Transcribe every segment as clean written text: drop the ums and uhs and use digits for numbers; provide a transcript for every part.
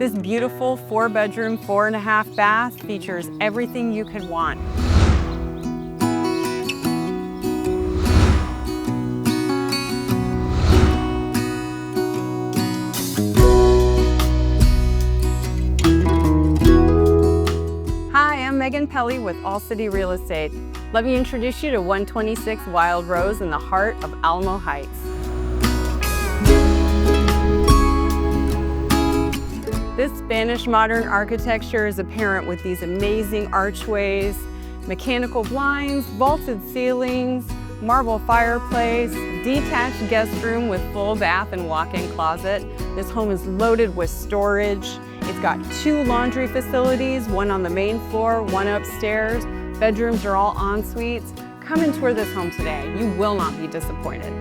This beautiful 4-bedroom, 4.5 bath features everything you could want. Hi, I'm Megan Pelly with All City Real Estate. Let me introduce you to 126 Wild Rose in the heart of Alamo Heights. This Spanish modern architecture is apparent with these amazing archways, mechanical blinds, vaulted ceilings, marble fireplace, detached guest room with full bath and walk-in closet. This home is loaded with storage. It's got 2 laundry facilities, one on the main floor, one upstairs. Bedrooms are all en suites. Come and tour this home today. You will not be disappointed.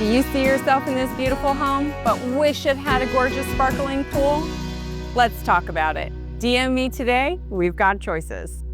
You see yourself in this beautiful home, but wish it had a gorgeous sparkling pool? Let's talk about it. DM me today, we've got choices.